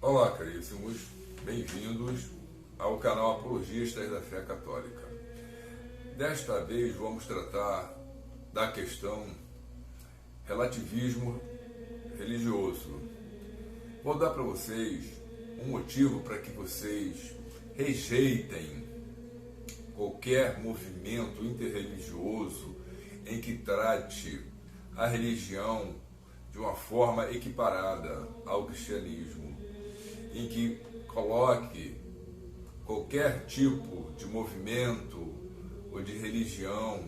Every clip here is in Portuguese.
Olá, caríssimos, bem-vindos ao canal Apologistas da Fé Católica. Desta vez vamos tratar da questão relativismo religioso. Vou dar para vocês um motivo para que vocês rejeitem qualquer movimento interreligioso em que trate a religião de uma forma equiparada ao cristianismo, em que coloque qualquer tipo de movimento ou de religião,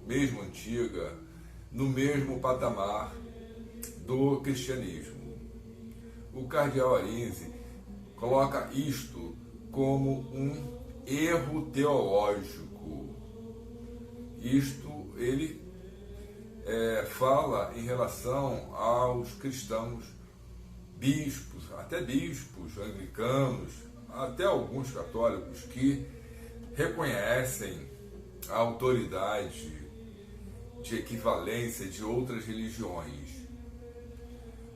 mesmo antiga, no mesmo patamar do cristianismo. O cardeal Arinze coloca isto como um erro teológico. Isto ele fala em relação aos cristãos, bispos anglicanos, até alguns católicos que reconhecem a autoridade de equivalência de outras religiões.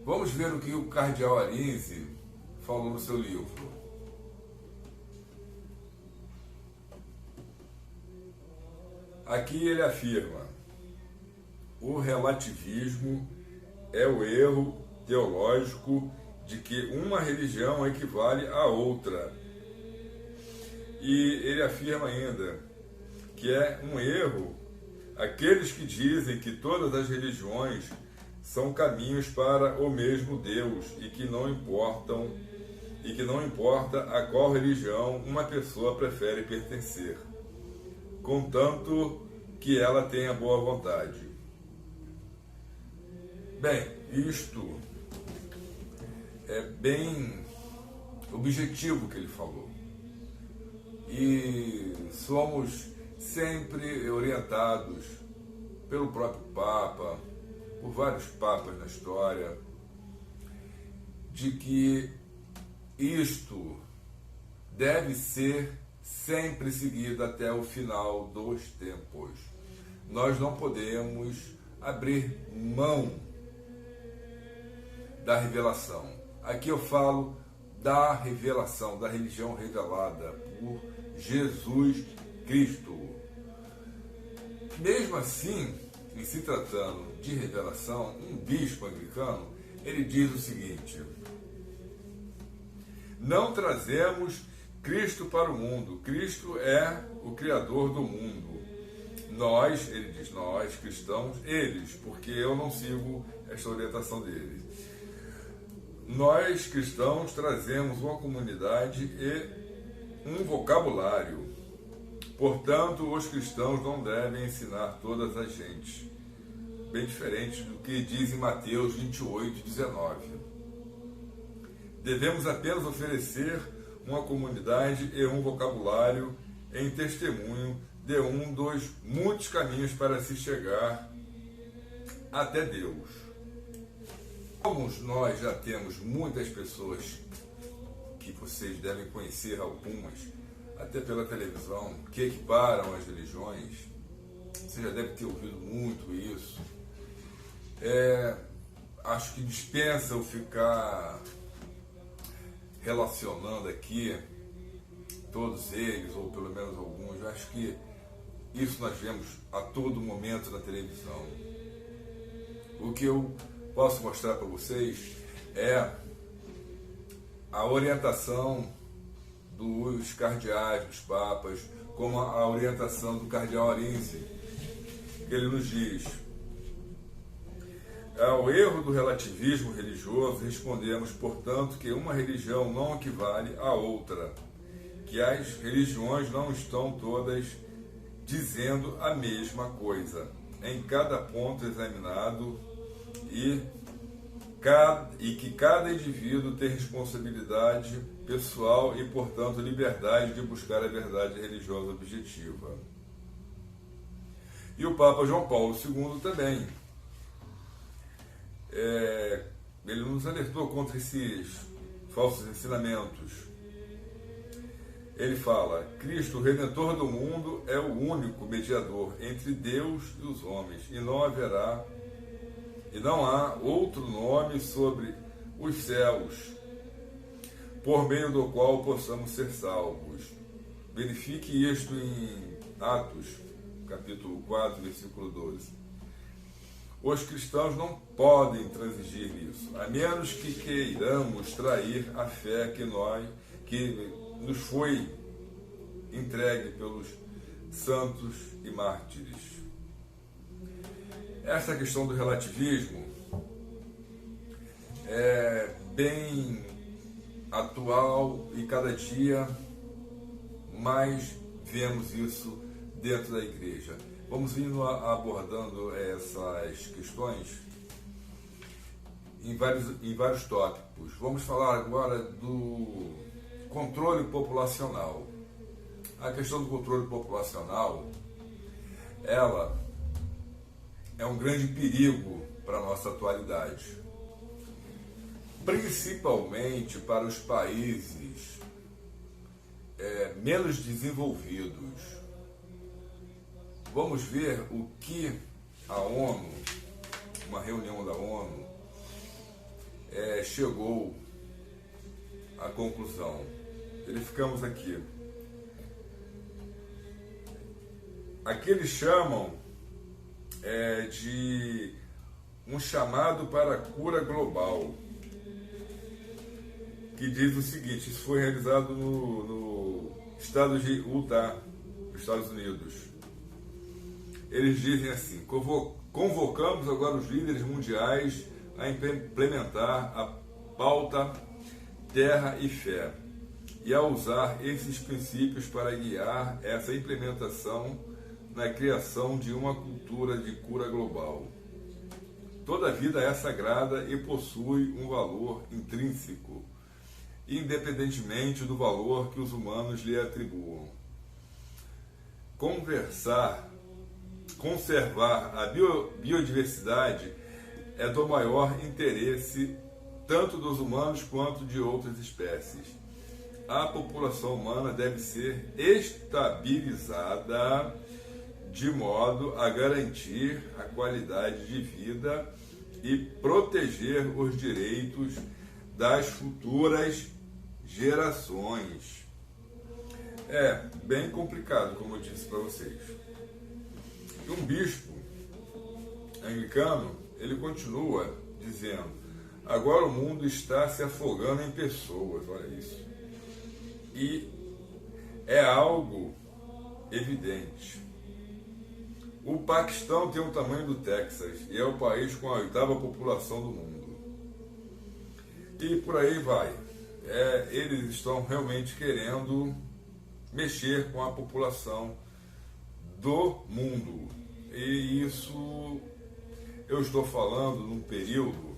Vamos ver o que o cardeal Arinze falou no seu livro. Aqui ele afirma: o relativismo é o erro teológico de que uma religião equivale a outra. E ele afirma ainda que é um erro aqueles que dizem que todas as religiões são caminhos para o mesmo Deus e que não importa a qual religião uma pessoa prefere pertencer, contanto que ela tenha boa vontade. Bem, isto é bem objetivo que ele falou. E somos sempre orientados pelo próprio Papa, por vários papas na história, de que isto deve ser sempre seguido até o final dos tempos. Nós não podemos abrir mão da revelação. Aqui eu falo da revelação, da religião revelada por Jesus Cristo. Mesmo assim, em se tratando de revelação, um bispo anglicano, ele diz o seguinte: não trazemos Cristo para o mundo, Cristo é o Criador do mundo. Nós, ele diz, nós cristãos, eles, porque eu não sigo esta orientação deles. Nós cristãos trazemos uma comunidade e um vocabulário. Portanto, os cristãos não devem ensinar todas as gentes. Bem diferente do que diz em Mateus 28:19. Devemos apenas oferecer uma comunidade e um vocabulário em testemunho de um dos muitos caminhos para se chegar até Deus. Como nós já temos muitas pessoas, que vocês devem conhecer algumas, até pela televisão, que equiparam as religiões, você já deve ter ouvido muito isso. Acho que dispensa eu ficar relacionando aqui todos eles, ou pelo menos alguns. Eu acho que isso nós vemos a todo momento na televisão. O que eu posso mostrar para vocês é a orientação dos cardeais, dos papas, como a orientação do cardeal Arinze, que ele nos diz: ao erro do relativismo religioso respondemos, portanto, que uma religião não equivale a outra, que as religiões não estão todas dizendo a mesma coisa, em cada ponto examinado, e que cada indivíduo tem responsabilidade pessoal e, portanto, liberdade de buscar a verdade religiosa objetiva. E o Papa João Paulo II também ele nos alertou contra esses falsos ensinamentos. Ele fala: Cristo, o Redentor do mundo, é o único mediador entre Deus e os homens, e não há outro nome sobre os céus, por meio do qual possamos ser salvos. Verifique isto em Atos, capítulo 4, versículo 12. Os cristãos não podem transigir nisso, a menos que queiramos trair a fé que nos foi entregue pelos santos e mártires. Essa questão do relativismo é bem atual e cada dia mais vemos isso dentro da igreja. Vamos indo abordando essas questões em vários tópicos. Vamos falar agora do controle populacional. A questão do controle populacional, ela é um grande perigo para a nossa atualidade, principalmente para os países menos desenvolvidos. Vamos ver o que a ONU, uma reunião da ONU, chegou à conclusão. Verificamos aqui. Aqui eles chamam de um chamado para a cura global, que diz o seguinte: isso foi realizado no estado de Utah, nos Estados Unidos. Eles dizem assim: convocamos agora os líderes mundiais a implementar a pauta Terra e Fé e a usar esses princípios para guiar essa implementação na criação de uma cultura de cura global. Toda vida é sagrada e possui um valor intrínseco, independentemente do valor que os humanos lhe atribuam. Conservar a biodiversidade é do maior interesse tanto dos humanos quanto de outras espécies. A população humana deve ser estabilizada de modo a garantir a qualidade de vida e proteger os direitos das futuras gerações. É bem complicado, como eu disse para vocês. E um bispo anglicano, ele continua dizendo: agora o mundo está se afogando em pessoas, olha isso. E é algo evidente. O Paquistão tem o tamanho do Texas e é o país com a 8ª população do mundo. E por aí vai. Eles estão realmente querendo mexer com a população do mundo. E isso eu estou falando num período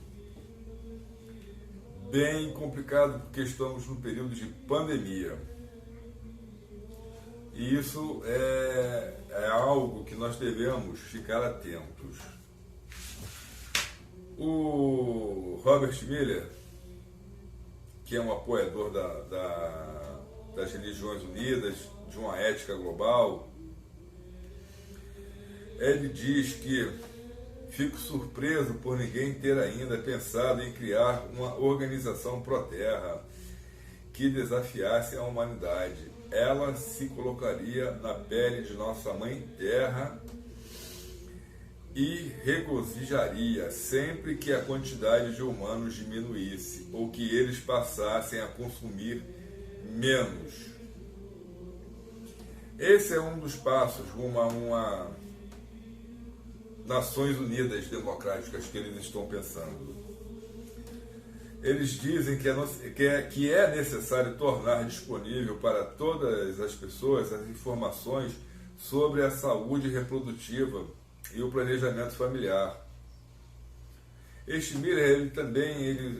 bem complicado, porque estamos num período de pandemia. E isso é algo que nós devemos ficar atentos. O Robert Miller, que é um apoiador das religiões unidas, de uma ética global, ele diz que fico surpreso por ninguém ter ainda pensado em criar uma organização pró-terra que desafiasse a humanidade. Ela se colocaria na pele de nossa mãe terra e regozijaria sempre que a quantidade de humanos diminuísse ou que eles passassem a consumir menos. Esse é um dos passos rumo a uma Nações Unidas democráticas que eles estão pensando. Eles dizem que é necessário tornar disponível para todas as pessoas as informações sobre a saúde reprodutiva e o planejamento familiar. Este Miller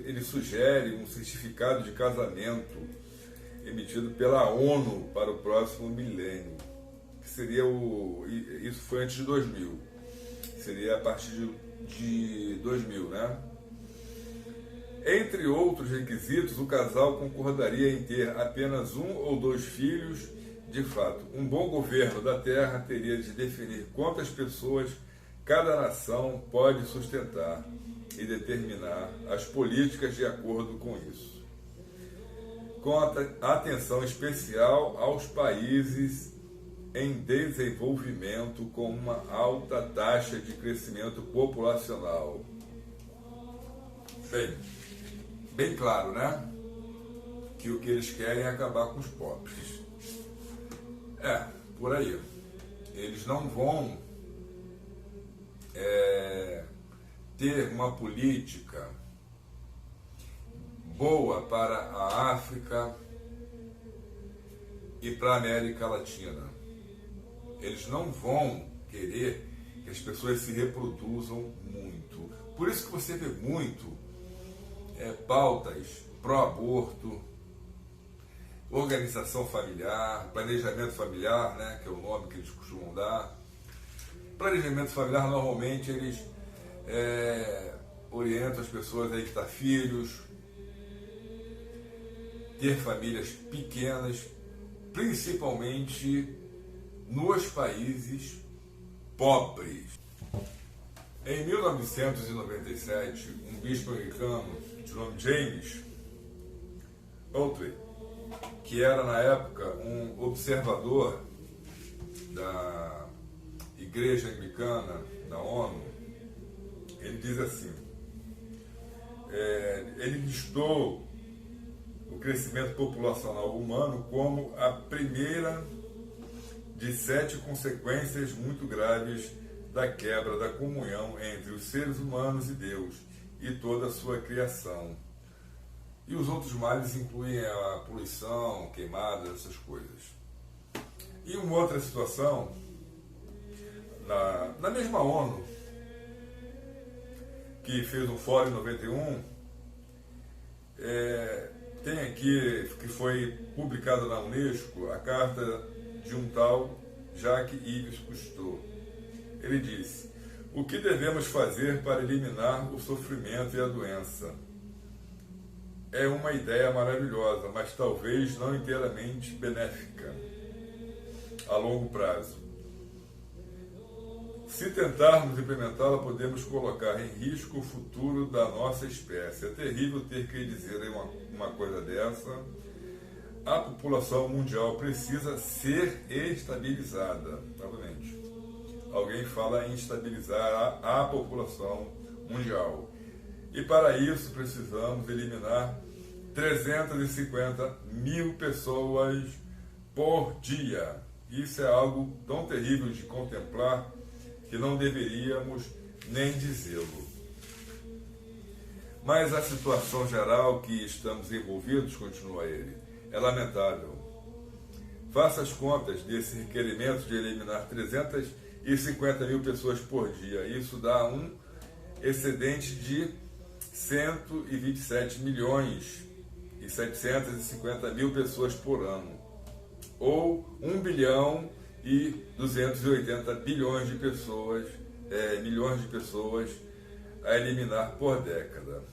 ele sugere um certificado de casamento emitido pela ONU para o próximo milênio, que seria isso foi antes de 2000, seria a partir de 2000, né? Entre outros requisitos, o casal concordaria em ter apenas um ou dois filhos. De fato, um bom governo da terra teria de definir quantas pessoas cada nação pode sustentar e determinar as políticas de acordo com isso, com atenção especial aos países em desenvolvimento com uma alta taxa de crescimento populacional. Bem claro, né? Que o que eles querem é acabar com os pobres. Por aí. Eles não vão ter uma política boa para a África e para a América Latina. Eles não vão querer que as pessoas se reproduzam muito. Por isso que você vê muito pautas pró-aborto, organização familiar, planejamento familiar, né, que é o nome que eles costumam dar. Planejamento familiar, normalmente, eles orientam as pessoas a evitar filhos, ter famílias pequenas, principalmente nos países pobres. Em 1997, um bispo anglicano de nome James Oatley, que era na época um observador da Igreja Anglicana da ONU, ele diz assim, ele listou o crescimento populacional humano como a primeira de 7 consequências muito graves da quebra da comunhão entre os seres humanos e Deus e toda a sua criação. E os outros males incluem a poluição, queimadas, essas coisas. E uma outra situação, na mesma ONU, que fez um fórum em 91, tem aqui, que foi publicada na Unesco, a carta de um tal Jacques Yves Cousteau. Ele disse: o que devemos fazer para eliminar o sofrimento e a doença? É uma ideia maravilhosa, mas talvez não inteiramente benéfica a longo prazo. Se tentarmos implementá-la, podemos colocar em risco o futuro da nossa espécie. É terrível ter que dizer uma coisa dessa. A população mundial precisa ser estabilizada. Novamente, alguém fala em estabilizar a população mundial. E para isso precisamos eliminar 350 mil pessoas por dia. Isso é algo tão terrível de contemplar que não deveríamos nem dizê-lo. Mas a situação geral que estamos envolvidos, continua ele, é lamentável. Faça as contas desse requerimento de eliminar 350 mil pessoas por dia. Isso dá um excedente de 127 milhões e 750 mil pessoas por ano, ou 1 bilhão e 280 bilhões de pessoas, milhões de pessoas a eliminar por década.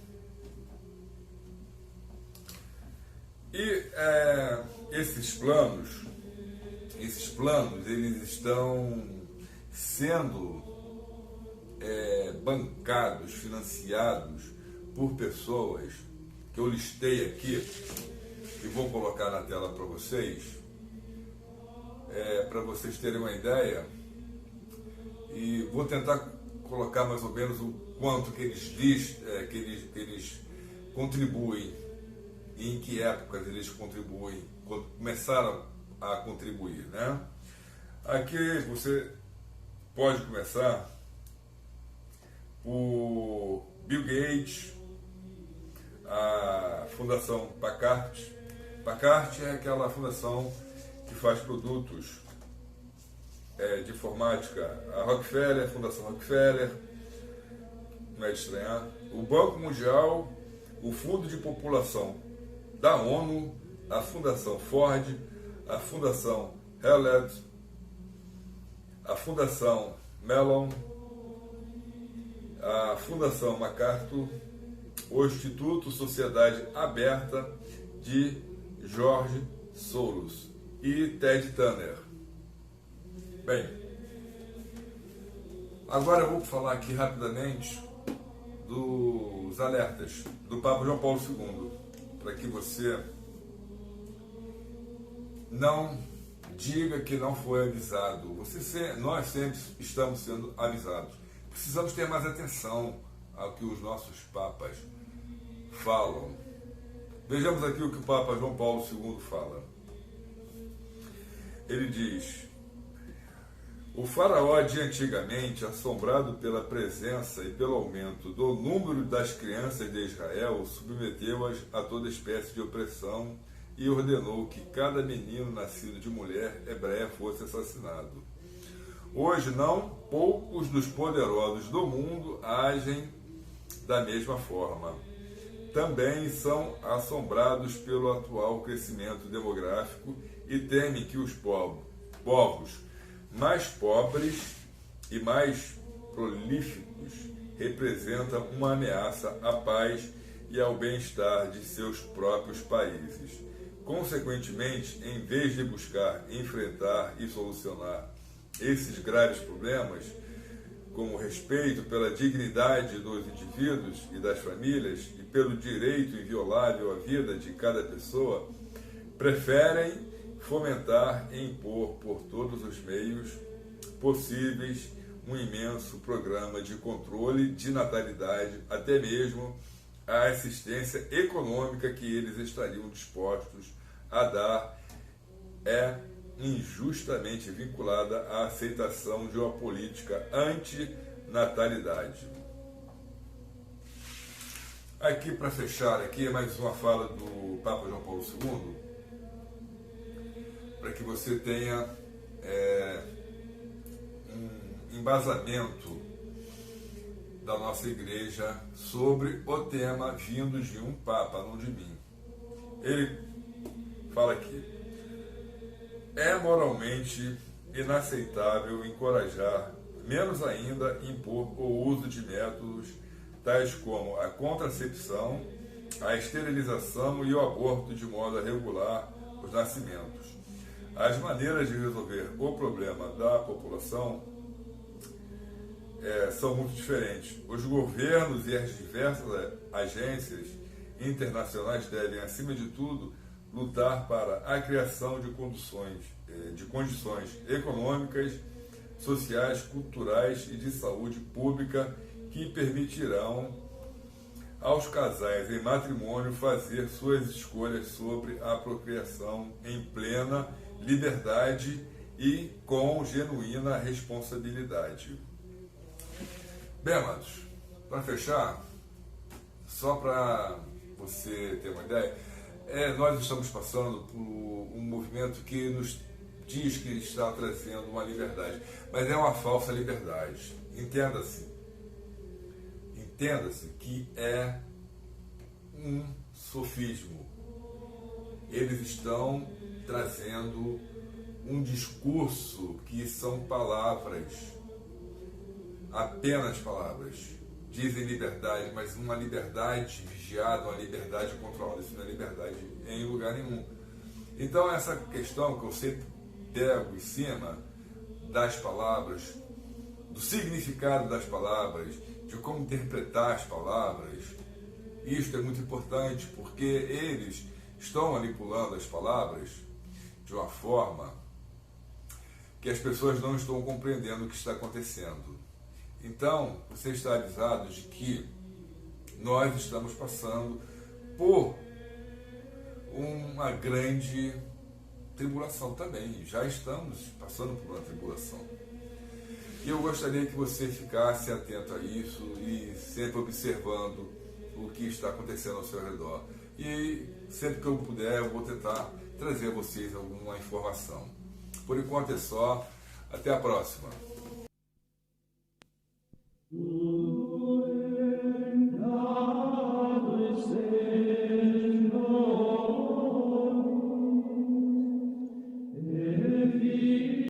E esses planos, eles estão sendo bancados, financiados por pessoas que eu listei aqui, e vou colocar na tela para vocês terem uma ideia, e vou tentar colocar mais ou menos o quanto que eles contribuem e em que épocas eles contribuem, começaram a contribuir, né? Aqui você pode começar por Bill Gates, a Fundação Packard. Packard é aquela fundação que faz produtos de informática. A Rockefeller, a Fundação Rockefeller, não é de estranhar. O Banco Mundial, o Fundo de População da ONU, a Fundação Ford, a Fundação Hewlett, a Fundação Mellon, a Fundação MacArthur, o Instituto Sociedade Aberta de George Soros e Ted Turner. Bem, agora eu vou falar aqui rapidamente dos alertas do Papa João Paulo II, para que você não diga que não foi avisado. Nós sempre estamos sendo avisados. Precisamos ter mais atenção ao que os nossos papas falam. Vejamos aqui o que o Papa João Paulo II fala. Ele diz: o faraó de antigamente, assombrado pela presença e pelo aumento do número das crianças de Israel, submeteu-as a toda espécie de opressão e ordenou que cada menino nascido de mulher hebreia fosse assassinado. Hoje, não poucos dos poderosos do mundo agem da mesma forma. Também são assombrados pelo atual crescimento demográfico e temem que os povos mais pobres e mais prolíficos representam uma ameaça à paz e ao bem-estar de seus próprios países. Consequentemente, em vez de buscar enfrentar e solucionar esses graves problemas, como respeito pela dignidade dos indivíduos e das famílias e pelo direito inviolável à vida de cada pessoa, preferem fomentar e impor por todos os meios possíveis um imenso programa de controle de natalidade, até mesmo a assistência econômica que eles estariam dispostos a dar é injustamente vinculada à aceitação de uma política anti-natalidade. Aqui, para fechar, aqui é mais uma fala do Papa João Paulo II, para que você tenha um embasamento da nossa igreja sobre o tema vindo de um Papa, não de mim. Ele fala aqui: é moralmente inaceitável encorajar, menos ainda impor o uso de métodos tais como a contracepção, a esterilização e o aborto de modo a regular os nascimentos. As maneiras de resolver o problema da população são muito diferentes. Os governos e as diversas agências internacionais devem, acima de tudo, lutar para a criação de condições econômicas, sociais, culturais e de saúde pública que permitirão aos casais em matrimônio fazer suas escolhas sobre a procriação em plena liberdade e com genuína responsabilidade. Bem, amados, para fechar, só para você ter uma ideia, nós estamos passando por um movimento que nos diz que está trazendo uma liberdade, mas é uma falsa liberdade. Entenda-se que é um sofismo. Eles estão trazendo um discurso que são palavras, apenas palavras. Dizem liberdade, mas uma liberdade vigiada, uma liberdade controlada. Isso não é liberdade em lugar nenhum. Então, essa questão que eu sempre pego em cima das palavras, do significado das palavras, de como interpretar as palavras, isto é muito importante, porque eles estão manipulando as palavras de uma forma que as pessoas não estão compreendendo o que está acontecendo. Então, você está avisado de que nós estamos passando por uma grande tribulação também. Já estamos passando por uma tribulação. E eu gostaria que você ficasse atento a isso e sempre observando o que está acontecendo ao seu redor. E sempre que eu puder, eu vou tentar trazer a vocês alguma informação. Por enquanto é só. Até a próxima.